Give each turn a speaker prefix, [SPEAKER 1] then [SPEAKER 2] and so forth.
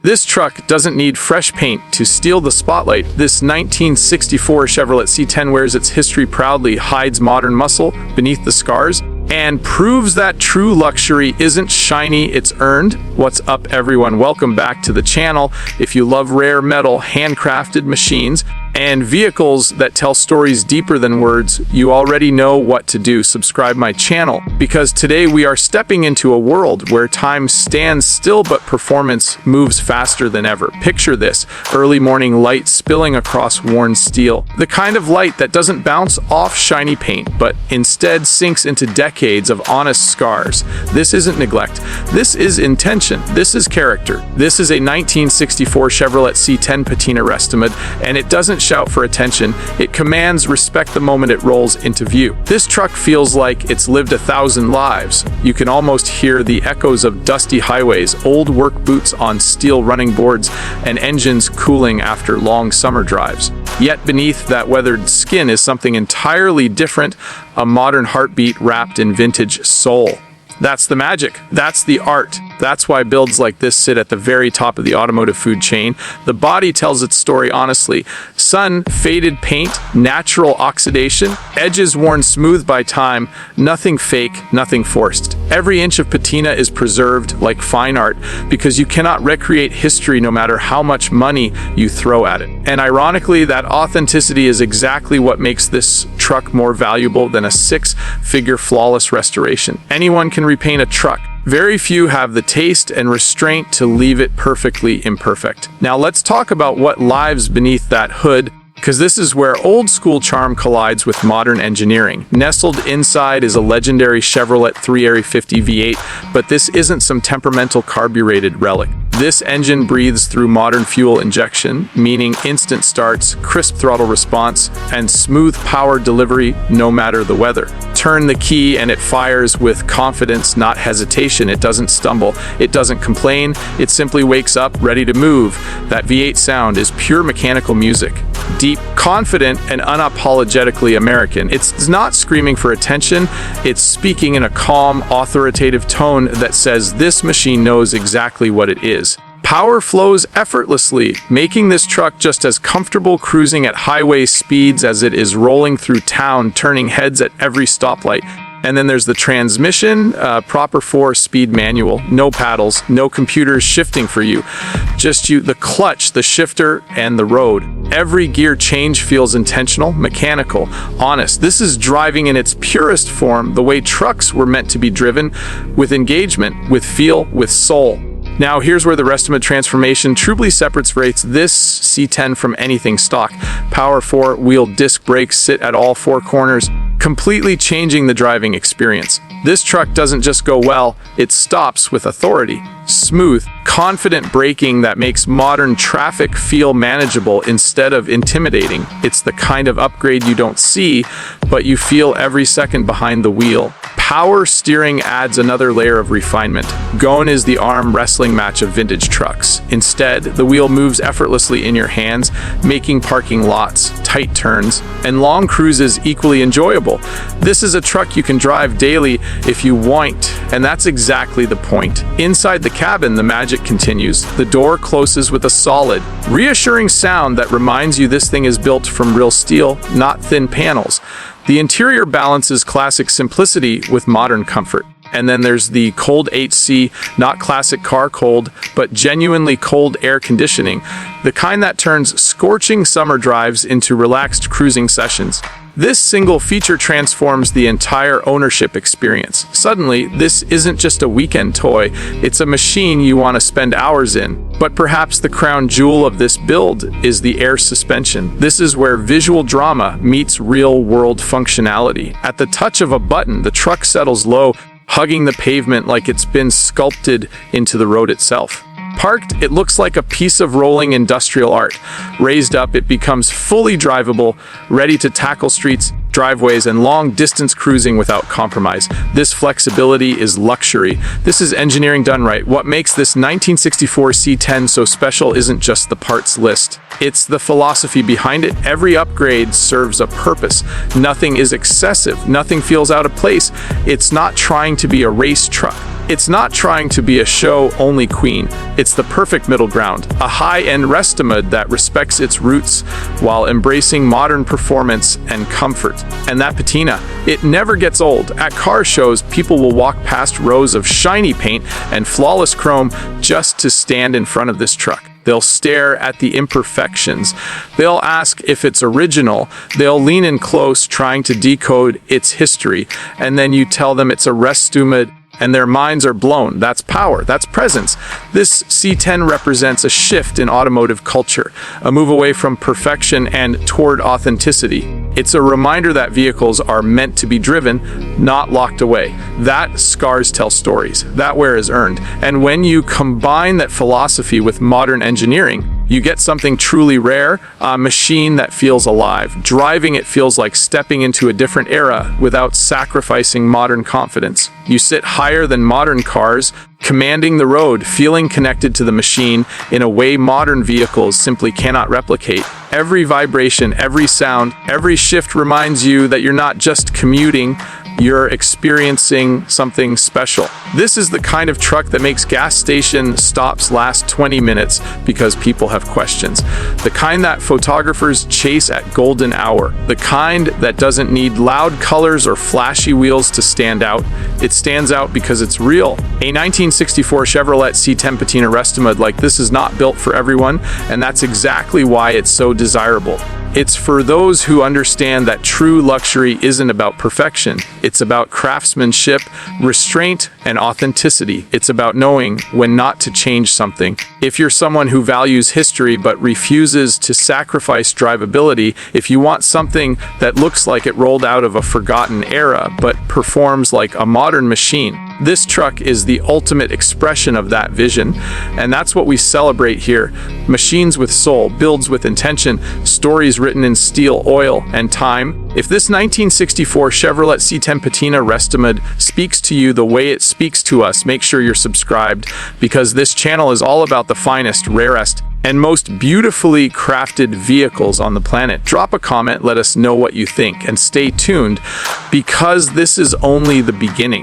[SPEAKER 1] This truck doesn't need fresh paint to steal the spotlight. This 1964 Chevrolet C10 wears its history proudly, hides modern muscle beneath the scars, and proves that true luxury isn't shiny, it's earned. What's up, everyone? Welcome back to the channel. If you love rare metal, handcrafted machines, and vehicles that tell stories deeper than words, you already know what to do. Subscribe my channel, because today we are stepping into a world where time stands still but performance moves faster than ever. Picture this: early morning light spilling across worn steel. The kind of light that doesn't bounce off shiny paint, but instead sinks into decades of honest scars. This isn't neglect. This is intention. This is character. This is a 1964 Chevrolet C10 Patina Restomod, and it doesn't shout for attention. It commands respect the moment it rolls into view. This truck feels like it's lived 1,000 lives. You can almost hear the echoes of dusty highways, old work boots on steel running boards, and engines cooling after long summer drives. Yet beneath that weathered skin is something entirely different, a modern heartbeat wrapped in vintage soul. That's the magic. That's the art. That's why builds like this sit at the very top of the automotive food chain. The body tells its story honestly. Sun, faded paint, natural oxidation, edges worn smooth by time, nothing fake, nothing forced. Every inch of patina is preserved like fine art, because you cannot recreate history no matter how much money you throw at it. And ironically, that authenticity is exactly what makes this truck more valuable than a six-figure flawless restoration. Anyone can repaint a truck. Very few have the taste and restraint to leave it perfectly imperfect. Now let's talk about what lives beneath that hood, because this is where old school charm collides with modern engineering. Nestled inside is a legendary Chevrolet 350 V8, but this isn't some temperamental carbureted relic. This engine breathes through modern fuel injection, meaning instant starts, crisp throttle response, and smooth power delivery no matter the weather. Turn the key and it fires with confidence, not hesitation. It doesn't stumble, it doesn't complain, it simply wakes up, ready to move. That V8 sound is pure mechanical music. Deep, confident, and unapologetically American. It's not screaming for attention, it's speaking in a calm, authoritative tone that says this machine knows exactly what it is. Power flows effortlessly, making this truck just as comfortable cruising at highway speeds as it is rolling through town, turning heads at every stoplight. And then there's the transmission, proper 4-speed manual, no paddles, no computers shifting for you. Just you, the clutch, the shifter, and the road. Every gear change feels intentional, mechanical, honest. This is driving in its purest form, the way trucks were meant to be driven, with with feel, with soul. Now here's where the Restomod transformation truly separates this C10 from anything stock. Power 4-wheel disc brakes sit at all four corners, completely changing the driving experience. This truck doesn't just go well, it stops with authority. Smooth, confident braking that makes modern traffic feel manageable instead of intimidating. It's the kind of upgrade you don't see, but you feel every second behind the wheel. Power steering adds another layer of refinement. Gone is the arm wrestling match of vintage trucks. Instead, the wheel moves effortlessly in your hands, making parking lots, tight turns, and long cruises equally enjoyable. This is a truck you can drive daily if you want, and that's exactly the point. Inside the cabin, the magic continues. The door closes with a solid, reassuring sound that reminds you this thing is built from real steel, not thin panels. The interior balances classic simplicity with modern comfort. And then there's the cold HC, not classic car cold, but genuinely cold air conditioning, the kind that turns scorching summer drives into relaxed cruising sessions. This single feature transforms the entire ownership experience. Suddenly, this isn't just a weekend toy, it's a machine you want to spend hours in. But perhaps the crown jewel of this build is the air suspension. This is where visual drama meets real-world functionality. At the touch of a button, the truck settles low, hugging the pavement like it's been sculpted into the road itself. Parked, it looks like a piece of rolling industrial art. Raised up, it becomes fully drivable, ready to tackle streets, driveways, and long-distance cruising without compromise. This flexibility is luxury. This is engineering done right. What makes this 1964 C10 so special isn't just the parts list. It's the philosophy behind it. Every upgrade serves a purpose. Nothing is excessive. Nothing feels out of place. It's not trying to be a race truck. It's not trying to be a show-only queen. It's the perfect middle ground, a high-end Restomod that respects its roots while embracing modern performance and comfort. And that patina, it never gets old. At car shows, people will walk past rows of shiny paint and flawless chrome just to stand in front of this truck. They'll stare at the imperfections. They'll ask if it's original. They'll lean in close, trying to decode its history. And then you tell them it's a Restomod, and their minds are blown. That's power. That's presence. This C10 represents a shift in automotive culture, a move away from perfection and toward authenticity. It's a reminder that vehicles are meant to be driven, not locked away. That scars tell stories. That wear is earned. And when you combine that philosophy with modern engineering, you get something truly rare, a machine that feels alive. Driving it feels like stepping into a different era without sacrificing modern confidence. You sit higher than modern cars, commanding the road, feeling connected to the machine in a way modern vehicles simply cannot replicate. Every vibration, every sound, every shift reminds you that you're not just commuting, you're experiencing something special. This is the kind of truck that makes gas station stops last 20 minutes because people have questions. The kind that photographers chase at golden hour. The kind that doesn't need loud colors or flashy wheels to stand out. It stands out because it's real. A 1964 Chevrolet C10 Patina Restomod like this is not built for everyone, and that's exactly why it's so desirable. It's for those who understand that true luxury isn't about perfection. It's about craftsmanship, restraint, and authenticity. It's about knowing when not to change something. If you're someone who values history but refuses to sacrifice drivability, if you want something that looks like it rolled out of a forgotten era but performs like a modern machine, this truck is the ultimate expression of that vision, and that's what we celebrate here. Machines with soul, builds with intention, stories written in steel, oil, and time. If this 1964 Chevrolet C10 Patina Restomod speaks to you the way it speaks to us, make sure you're subscribed, because this channel is all about the finest, rarest, and most beautifully crafted vehicles on the planet. Drop a comment, let us know what you think, and stay tuned, because this is only the beginning.